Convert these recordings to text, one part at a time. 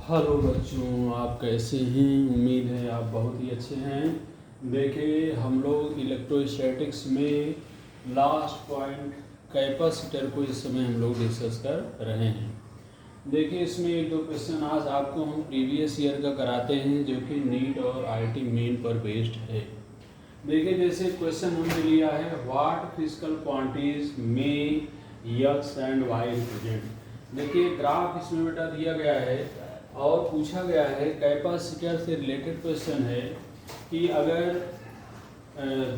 Hello बच्चों, आप कैसे हैं? उम्मीद है आप बहुत ही अच्छे हैं। देखिए, हम लोग इलेक्ट्रोस्टैटिक्स में लास्ट पॉइंट कैपेसिटर को इस समय हम लोग डिस्कस कर रहे हैं। देखिए, इसमें एक दो क्वेश्चन आज आपको हम प्रीवियस ईयर का कराते हैं जो कि नीट और आईआईटी मेन पर बेस्ड है। देखिए, जैसे क्वेश्चन हमने लिया है, व्हाट फिजिकल क्वांटिटीज में एक्स एंड वाई रिप्रेजेंट। देखिए, ग्राफ इसमें बेटा दिया गया है और पूछा गया है, कैपेसिटर से रिलेटेड क्वेश्चन है कि अगर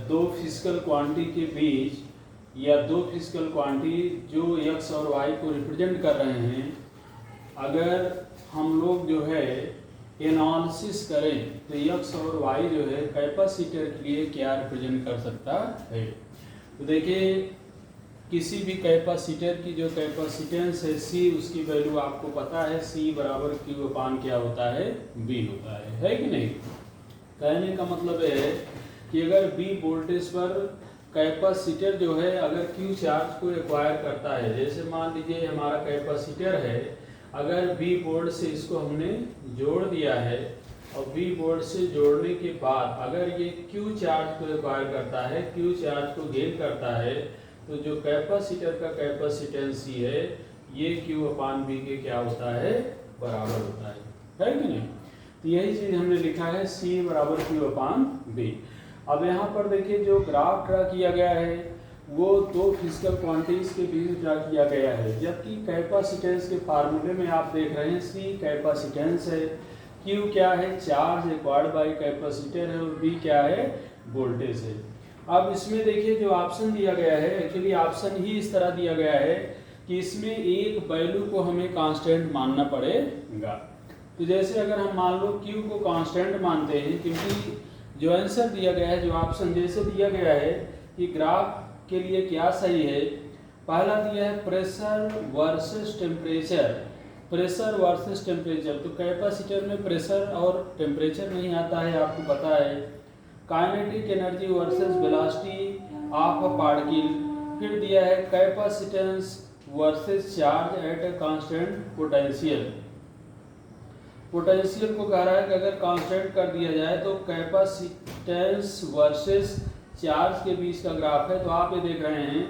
दो फिजिकल क्वांटिटी के बीच या दो फिजिकल क्वांटिटी जो एक्स और वाई को रिप्रेजेंट कर रहे हैं, अगर हम लोग जो है एनालिसिस करें तो एक्स और वाई जो है कैपेसिटर के लिए क्या रिप्रेजेंट कर सकता है। तो देखिए, किसी भी कैपेसिटर की जो कैपेसिटेंस है C, उसकी वैल्यू आपको पता है, C बराबर Q अपान क्या होता है, B होता है कि नहीं। कहने का मतलब है कि अगर B वोल्टेज पर कैपेसिटर जो है अगर Q चार्ज को एक्वायर करता है, जैसे मान लीजिए हमारा कैपेसिटर है, अगर B वोल्ट से इसको हमने जोड़ दिया है और B वोल्ट से जोड़ने के बाद अगर ये Q चार्ज को एक्वायर करता है, Q चार्ज को गेन करता है, तो जो कैपेसिटर का कैपेसिटेंस C है ये Q अपान B के क्या होता है, बराबर होता है कि नहीं। तो यही चीज़ हमने लिखा है, C बराबर Q अपान B। अब यहाँ पर देखिए, जो ग्राफ ड्रा किया गया है वो दो फिजिकल क्वांटिटीज के बीच ड्रा किया गया है, जबकि कैपेसिटेंस के फार्मूले में आप देख रहे हैं C कैपेसिटेंस है, Q क्या है, चार्ज एक्वायर्ड बाई कैपेसिटर है, और B क्या है, वोल्टेज है। अब इसमें देखिए जो ऑप्शन दिया गया है, एक्चुअली ऑप्शन ही इस तरह दिया गया है कि इसमें एक वैल्यू को हमें कांस्टेंट मानना पड़ेगा। तो जैसे अगर हम मान लो Q को कांस्टेंट मानते हैं, क्योंकि जो आंसर दिया गया है, जो ऑप्शन जैसे दिया गया है कि ग्राफ के लिए क्या सही है, पहला दिया है pressure versus temperature, pressure versus temperature. तो कैपेसिटर में प्रेशर और टेम्परेचर नहीं आता है, आपको पता है। Kinetic energy versus velocity of a particle. फिर दिया है capacitance versus charge at a constant potential. Potential को कह रहा है कि अगर कांस्टेंट कर दिया जाए तो कैपेसिटेंस वर्सेस चार्ज के बीच का ग्राफ है। तो आप ये देख रहे हैं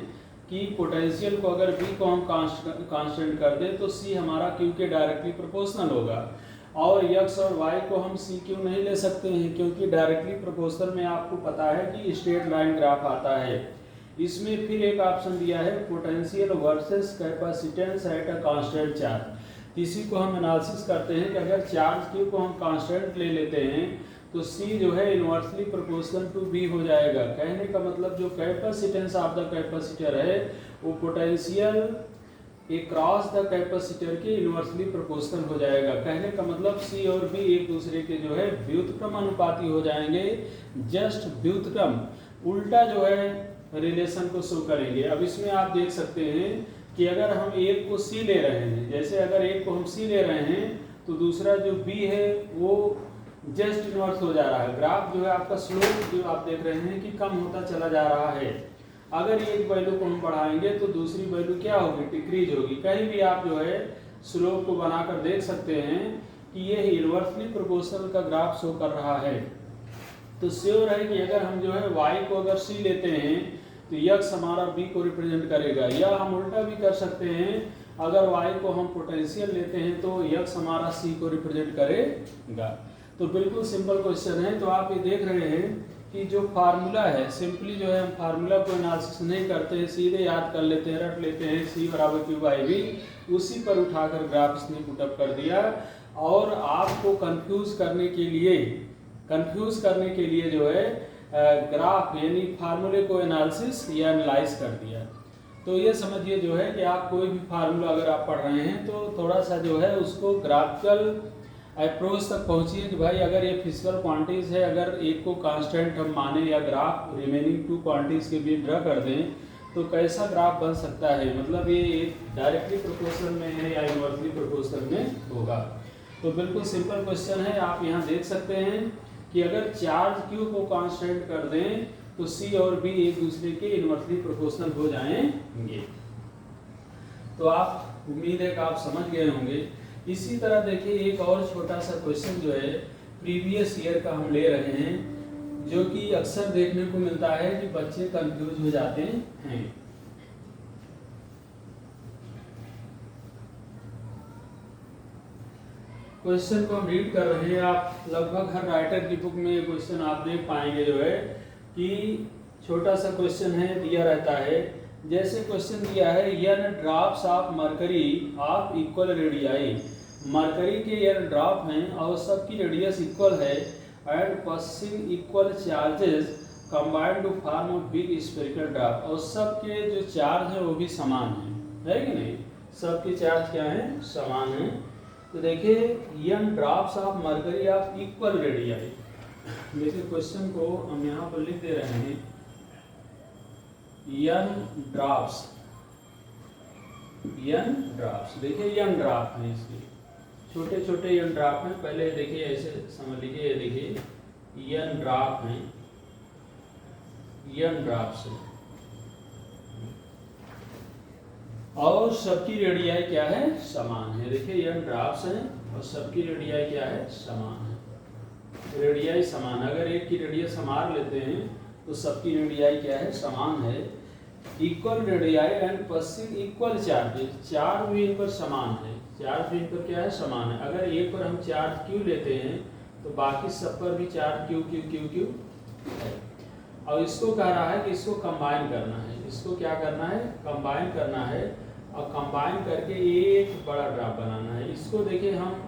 कि पोटेंशियल को अगर B को हम कांस्टेंट कर दें तो C हमारा Q के डायरेक्टली प्रोपोर्शनल होगा, और x और y को हम C Q नहीं ले सकते हैं, क्योंकि डायरेक्टली प्रोपोर्शनल में आपको पता है कि स्ट्रेट लाइन ग्राफ आता है। इसमें फिर एक ऑप्शन दिया है potential versus capacitance at a constant charge. इसी को हम एनालिसिस करते हैं कि अगर चार्ज Q को हम कांस्टेंट ले लेते हैं तो C जो है इनवर्सली प्रोपोर्शनल टू B हो जाएगा। कहने का मतलब जो कैपेसिटेंस ऑफ द कैपेसिटर है वो पोटेंशियल क्रॉस द कैपेसिटर के इनवर्सली प्रोपोर्शनल हो जाएगा। कहने का मतलब C और B एक दूसरे के जो है व्युत्क्रम अनुपाती हो जाएंगे, जस्ट व्युत्क्रम, उल्टा जो है रिलेशन को शो करेंगे। अब इसमें आप देख सकते हैं कि अगर हम एक को C ले रहे हैं, जैसे अगर एक को हम C ले रहे हैं तो दूसरा जो B है वो जस्ट इनवर्स हो जा रहा है। ग्राफ जो है आपका स्लोप जो आप देख रहे हैं कि कम होता चला जा रहा है। अगर एक वैल्यू को हम बढ़ाएंगे तो दूसरी वैल्यू क्या होगी, डिक्रीज होगी। कहीं भी आप जो है स्लोप को बनाकर देख सकते हैं कि ये इनवर्सली प्रोपोर्शनल का ग्राफ शो कर रहा है। तो श्योर है कि अगर हम जो है y को अगर C लेते हैं तो x हमारा B को रिप्रेजेंट करेगा, या हम उल्टा भी कर सकते हैं, अगर y को हम पोटेंशियल लेते हैं तो x हमारा C को रिप्रेजेंट करेगा। तो बिल्कुल सिंपल क्वेश्चन है। तो आप ये देख रहे हैं कि जो फार्मूला है, सिंपली जो है हम फार्मूला को एनालिसिस नहीं करते हैं, सीधे याद कर लेते हैं, रट लेते हैं, C बराबर Q बाई B, उसी पर उठाकर ग्राफ इसने पुटअप कर दिया। और आपको कंफ्यूज करने के लिए जो है ग्राफ यानी फार्मूले को एनालिसिस या एनालाइज कर दिया। तो ये समझिए जो है कि आप कोई भी फार्मूला अगर आप पढ़ रहे हैं तो थोड़ा सा जो है उसको ग्राफिकल अप्रोच तक पहुंचिए कि भाई अगर ये फिजिकल क्वांटिटीज है, अगर एक को कांस्टेंट हम माने या ग्राफ रिमेनिंग टू क्वांटिटीज के बीच ड्रा कर दें तो कैसा ग्राफ बन सकता है, मतलब ये डायरेक्टली प्रोपोर्शनल में है या इनवर्सली प्रोपोर्शनल में होगा। तो बिल्कुल सिंपल क्वेश्चन है। आप यहाँ देख सकते हैं कि अगर चार्ज Q को कांस्टेंट कर दें तो C और B एक दूसरे के इनवर्सली प्रोपोर्शनल हो जाएंगे। तो आप उम्मीद है कि आप समझ गए होंगे इसी तरह देखिए एक और छोटा सा क्वेश्चन जो है प्रीवियस ईयर का हम ले रहे हैं, जो कि अक्सर देखने को मिलता है कि बच्चे कंफ्यूज हो जाते हैं। क्वेश्चन को हम रीड कर रहे हैं, आप लगभग हर राइटर की बुक में क्वेश्चन आप देख पाएंगे जो है कि छोटा सा क्वेश्चन है, दिया रहता है। जैसे क्वेश्चन दिया है n drops of mercury of equal radii, mercury के n ड्रॉप हैं और सबकी रेडियस इक्वल है, and possessing equal charges combined to form of big spherical drop, और सबके जो चार्ज है वो भी समान है कि नहीं? सबके चार्ज क्या है? समान है। तो देखिए n drops of mercury of equal radii, देखिए क्वेश्चन को हम यहाँ पर लिख दे रहे हैं n ड्रॉप्स, देखिए n ड्रॉप है, इसके छोटे छोटे n ड्रॉप हैं। पहले देखिए ऐसे समझ लीजिए, देखिए n ड्रॉप हैं, n ड्रॉप्स है और सबकी रेडियाई क्या है? समान है। देखिए n ड्रॉप्स हैं और सबकी रेडियाई क्या है? समान है। रेडियाई समान, अगर एक की रेडियस हम r लेते हैं तो सबकी रेडियाई क्या है? समान है। Equal radii and possessing equal charges, charge भी इन पर समान है, चार्ज भी इन पर क्या है? समान है। अगर एक पर हम चार्ज q लेते हैं तो बाकी सब पर भी चार्ज q है। और इसको कह रहा है कि इसको कंबाइन करना है, इसको क्या करना है? कंबाइन करना है, और कंबाइन करके एक बड़ा ड्रॉप बनाना है। इसको देखिए हम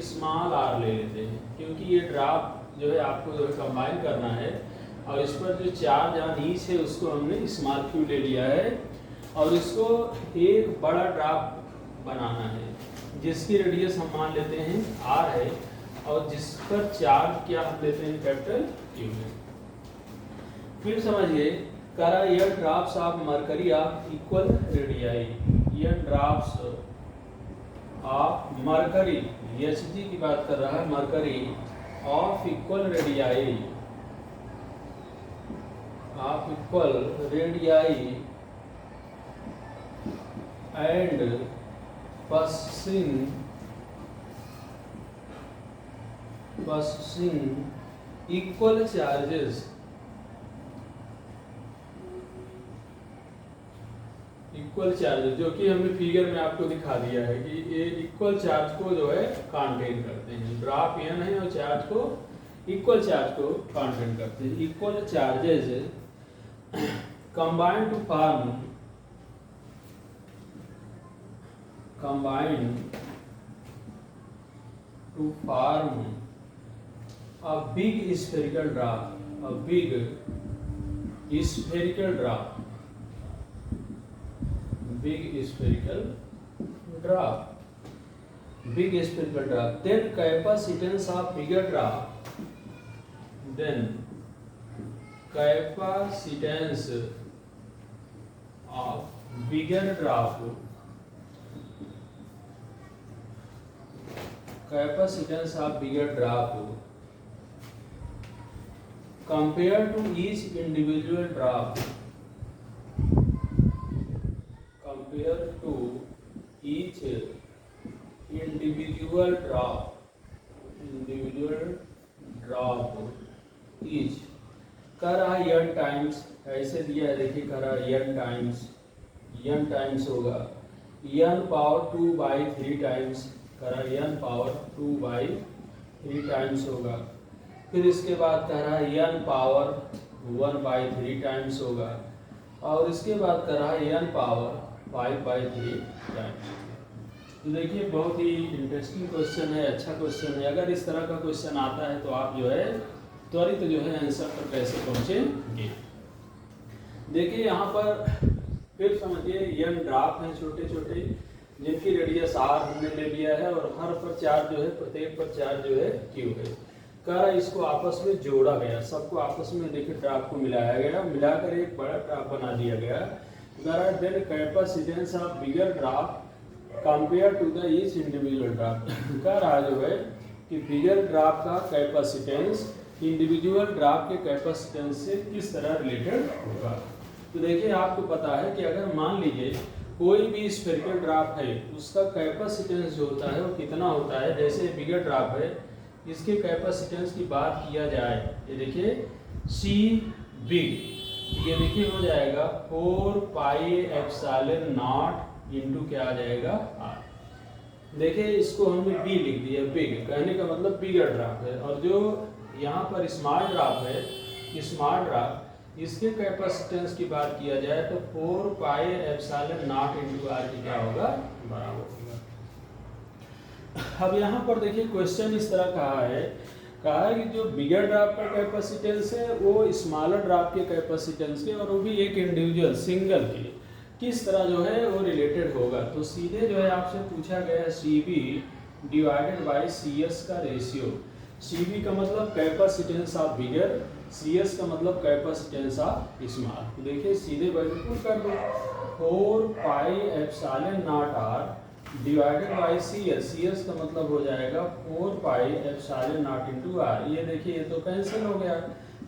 स्मॉल r ले लेते हैं, क्योंकि ये ड्रॉप जो है आपको जो है कंबाइन करना है, और इस पर जो चार्ज या नीच है उसको हमने स्मॉल q ले लिया है, और इसको एक बड़ा ड्रॉप बनाना है जिसकी रेडियस हम मान लेते हैं r है, और जिस पर चार्ज क्या हम लेते हैं? कैपिटल Q है। फिर समझिए, कह रहा है n drops of mercury of equal radii, n drops of mercury, Hg की बात कर रहा है, mercury of equal radii, of equal radii and possessing equal charges, equal charge जो कि हमने फिगर में आपको दिखा दिया है कि ये इक्वल चार्ज को जो है कंटेन करते हैं। ड्रॉप n है और चार्ज को, इक्वल चार्ज को कंटेन करते हैं। Equal charges combined to form a big spherical drop, a big spherical drop, big spherical drop, then capacitance of bigger drop, capacitance of bigger drop compared to each individual drop, each कर रहा है n times, ऐसे दिया है, देखिए कर रहा है n टाइम्स होगा n पावर 2/3 टाइम्स, कर रहा है n पावर 2/3 टाइम्स होगा। फिर इसके बाद कह रहा है n पावर 1/3 टाइम्स होगा, और इसके बाद कर रहा है n पावर 5/3 टाइम्स। तो देखिए बहुत ही इंटरेस्टिंग क्वेश्चन है, अच्छा क्वेश्चन है। अगर इस तरह का क्वेश्चन आता है तो आप जो है त्वरित जो है आंसर पर कैसे पहुँचेंगे। देखिए यहाँ पर फिर समझिए n ड्रॉप हैं छोटे छोटे, जिनकी रेडियस r हमने ले लिया है, और हर पर चार्ज जो है, प्रत्येक पर चार्ज जो है q है। कह रहा है इसको आपस में जोड़ा गया, सबको आपस में देखिए ड्रॉप को मिलाया गया, मिलाकर एक बड़ा ड्रॉप बना दिया गया। कह रहा है then capacitance of bigger drop compare to the each individual drop. कह रहा जो है कि बिगर ड्रॉप का कैपेसिटेंस इंडिविजुअल ड्रॉप के कैपेसिटेंस से किस तरह रिलेटेड होगा। तो देखिए आपको पता है कि अगर मान लीजिए कोई भी स्फेरिकल ड्रॉप है उसका कैपेसिटेंस जो होता है वो कितना होता है। जैसे बिगर ड्रॉप है, इसके कैपेसिटेंस की बात किया जाए, ये देखिए सी बिग, ये देखिए हो जाएगा 4 पाई एप्सिलॉन नॉट इंटू क्या आ जाएगा आर। देखिए इसको हमने बी लिख दिया, बिग कहने का मतलब बिगर ड्रॉप है। और जो यहाँ पर स्मॉल ड्रॉप है, स्मॉल ड्रॉप इसके कैपेसिटेंस की बात किया जाए तो 4 pi epsilon nought into R की क्या होगा, बराबर होगा। अब यहाँ पर देखिए क्वेश्चन इस तरह कहा है कि जो बिगर ड्रॉप का कैपेसिटेंस है वो स्मॉलर ड्रॉप के कैपेसिटेंस के, और वो भी एक इंडिविजुअल सिंगल के, किस तरह जो है वो रिलेटेड होगा। तो सीधे जो है आपसे पूछा गया है C B divided by C S का रेशियो। सी बी का मतलब capacitance of bigger, C S का मतलब कैपेसिटेंस ऑफ स्मॉल। तो देखिए सीधे वैल्यू पुट कर दो, 4 pi epsilon nought R divided by C S का मतलब हो जाएगा 4 pi epsilon nought into R. ये देखिए ये तो कैंसिल हो गया,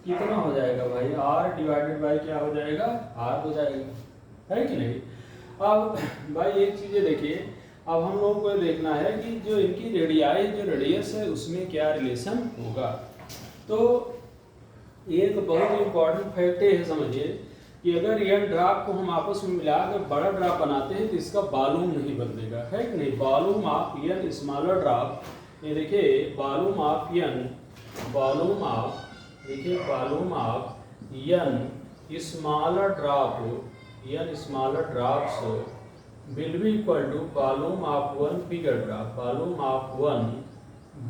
कितना हो जाएगा भाई, आर डिवाइडेड बाई क्या हो जाएगा, आर हो जाएगा, है कि नहीं। अब भाई एक चीज़ देखिए, अब हम लोगों को देखना है कि जो इनकी रेडियाई जो रेडियस है उसमें क्या रिलेशन होगा। तो एक बहुत इम्पॉर्टेंट फैक्ट है, समझिए कि अगर यह ड्रॉप को हम आपस में मिलाकर बड़ा ड्रॉप बनाते हैं तो इसका वॉल्यूम नहीं बदलेगा, है कि नहीं। Volume of N smaller drop, ये देखिए volume of N, volume of, देखिए volume of N smaller drop, N smaller drops will be equal to volume of one bigger drop, volume of one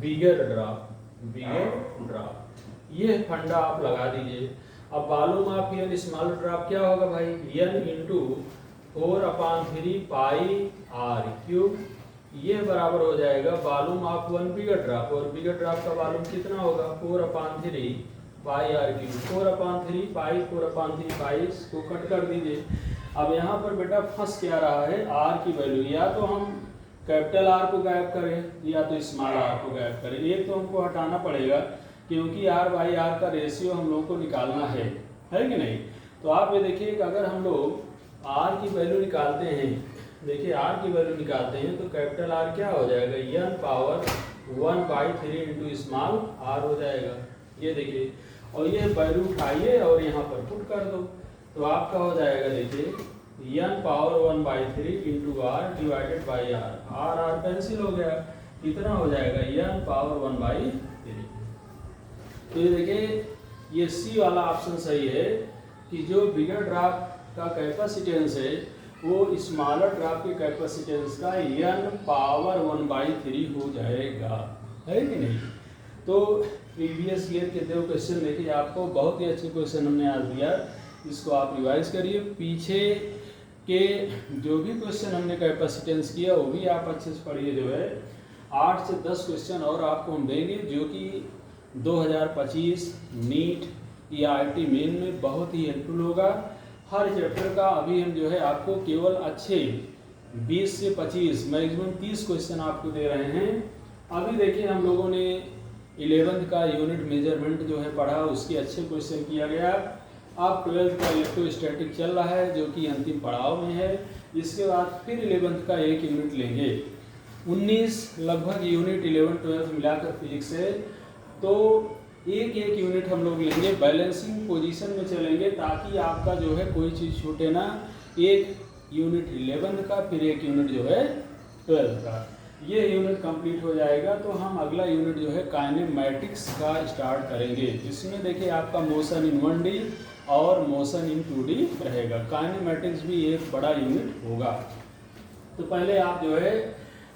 bigger drop, bigger drop। ये फंडा आप लगा दीजिए। अब volume of N small drop क्या होगा भाई, N into 4/3 pi R cube, ये बराबर हो जाएगा volume of one bigger drop, और बिगर ड्रॉप का वॉल्यूम कितना होगा 4/3 पाई आर क्यूब, 4/3 पाई 4/3 पाई को कट कर दीजिए। अब यहाँ पर बेटा फंस क्या रहा है, आर की वैल्यू, या तो हम कैपिटल आर को गायब करें या तो स्मॉल आर को गायब करें। एक तो हमको हटाना पड़ेगा क्योंकि आर बाई आर का रेशियो हम लोग को निकालना है कि नहीं। तो आप ये देखिए कि अगर हम लोग आर की वैल्यू निकालते हैं, देखिए आर की वैल्यू निकालते हैं तो कैपिटल आर क्या हो जाएगा, N power 1/3 into small R हो जाएगा। ये देखिए, और ये वैल्यू उठाइए और यहाँ पर पुट कर दो, तो आपका हो जाएगा देखिए N power 1/3 into R divided by R, R R cancel हो गया, कितना हो जाएगा एन पावर 1/3। तो ये देखिए ये सी वाला ऑप्शन सही है कि जो बिगर ड्रॉप का कैपेसिटेंस है वो स्मॉलर ड्रॉप के कैपेसिटेंस का एन पावर 1/3 हो जाएगा, है कि नहीं। तो प्रीवियस ईयर के दो क्वेश्चन देखिए, आपको बहुत ही अच्छे क्वेश्चन हमने आज दिया, इसको आप रिवाइज करिए। पीछे के जो भी क्वेश्चन हमने कैपेसिटेंस किया वो भी आप अच्छे से पढ़िए। जो है 8 से 10 क्वेश्चन और आपको हम देंगे जो कि 2025 नीट EIT मेन में बहुत ही हेल्पफुल होगा। हर चैप्टर का अभी हम जो है आपको केवल अच्छे 20 से 25 मैक्सिमम 30 क्वेश्चन आपको दे रहे हैं। अभी देखिए हम लोगों ने 11th का यूनिट मेजरमेंट जो है पढ़ा, उसके अच्छे क्वेश्चन किया गया। अब 12th का इलेक्ट्रोस्टैटिक चल रहा है जो कि अंतिम पड़ाव में है। इसके बाद फिर 11th का एक यूनिट लेंगे, 19 लगभग यूनिट 11 12 मिलाकर फिजिक्स है। तो एक यूनिट हम लोग लेंगे, बैलेंसिंग पोजीशन में चलेंगे ताकि आपका जो है कोई चीज़ छूटे ना। एक यूनिट 11 का, फिर एक यूनिट जो है 12 का, ये यूनिट कंप्लीट हो जाएगा तो हम अगला यूनिट जो है काइनेमैटिक्स का स्टार्ट करेंगे, जिसमें देखिए आपका मोशन इन 1D और मोशन इन 2D रहेगा। काइनेमैटिक्स भी एक बड़ा यूनिट होगा। तो पहले आप जो है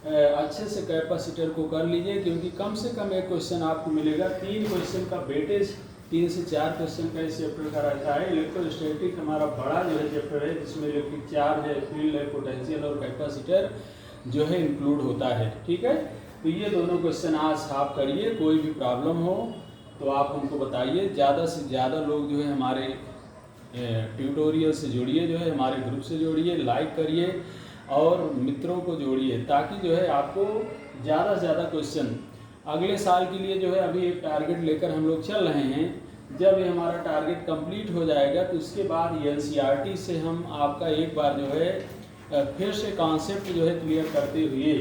अच्छे से कैपेसिटर को कर लीजिए, क्योंकि कम से कम एक क्वेश्चन आपको मिलेगा। 3 क्वेश्चन का वेटेज 3 से 4 क्वेश्चन का इस चैप्टर का रहता है। इलेक्ट्रोस्टैटिक हमारा बड़ा जो है चैप्टर है, जिसमें इलेक्ट्रिक चार्ज है, फील्ड है, पोटेंशियल और कैपेसिटर जो है इंक्लूड होता है। ठीक है, तो ये दोनों क्वेश्चन आज आप करिए। कोई भी प्रॉब्लम हो तो आप हमको बताइए। ज़्यादा से ज़्यादा लोग जो है हमारे ट्यूटोरियल से जुड़िए, जो है हमारे ग्रुप से जोड़िए, लाइक करिए और मित्रों को जोड़िए, ताकि जो है आपको ज़्यादा से ज़्यादा क्वेश्चन अगले साल के लिए जो है अभी एक टारगेट लेकर हम लोग चल रहे हैं। जब ये हमारा टारगेट कंप्लीट हो जाएगा तो उसके बाद NCERT से हम आपका एक बार जो है फिर से कॉन्सेप्ट जो है क्लियर करते हुए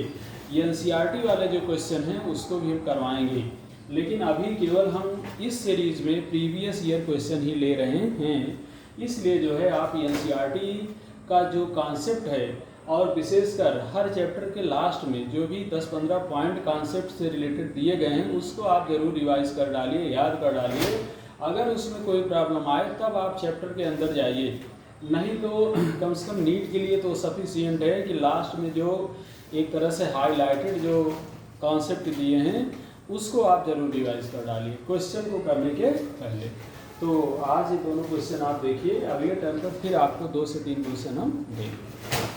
एनसीईआरटी वाले जो क्वेश्चन हैं उसको भी हम करवाएंगे। लेकिन अभी केवल हम इस सीरीज में प्रीवियस ईयर क्वेश्चन ही ले रहे हैं, इसलिए जो है आप एनसीईआरटी का जो कॉन्सेप्ट है और विशेषकर हर चैप्टर के लास्ट में जो भी 10-15 पॉइंट कॉन्सेप्ट से रिलेटेड दिए गए हैं उसको आप ज़रूर रिवाइज कर डालिए, याद कर डालिए। अगर उसमें कोई प्रॉब्लम आए तब आप चैप्टर के अंदर जाइए, नहीं तो कम से कम नीट के लिए तो सफिशिएंट है कि लास्ट में जो एक तरह से हाईलाइटेड जो कॉन्सेप्ट दिए हैं उसको आप ज़रूर रिवाइज कर डालिए क्वेश्चन को करने के पहले। तो आज ये दोनों क्वेश्चन आप देखिए, अगले टर्म पर फिर आपको 2 से 3 क्वेश्चन हम देंगे।